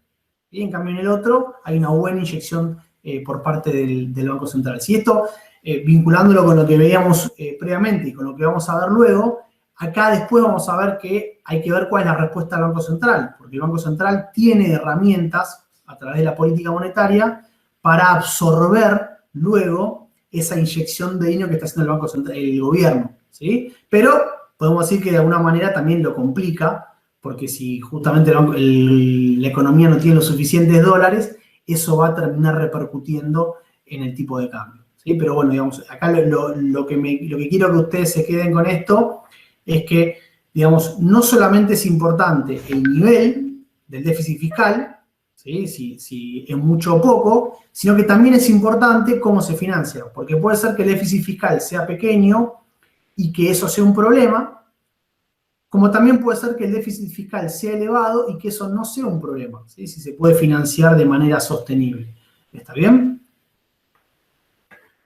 y en cambio en el otro hay una buena inyección por parte del Banco Central. Si esto, vinculándolo con lo que veíamos previamente y con lo que vamos a ver luego, acá después vamos a ver que hay que ver cuál es la respuesta del Banco Central, porque el Banco Central tiene herramientas a través de la política monetaria para absorber luego esa inyección de dinero que está haciendo el Banco Central, el gobierno, ¿sí? Pero podemos decir que de alguna manera también lo complica, porque si justamente la economía no tiene los suficientes dólares, eso va a terminar repercutiendo en el tipo de cambio, ¿sí? Pero bueno, digamos, acá lo que quiero que ustedes se queden con esto es que, digamos, no solamente es importante el nivel del déficit fiscal, ¿sí? Si es mucho o poco, sino que también es importante cómo se financia, porque puede ser que el déficit fiscal sea pequeño y que eso sea un problema, como también puede ser que el déficit fiscal sea elevado y que eso no sea un problema, ¿sí? Si se puede financiar de manera sostenible. ¿Está bien?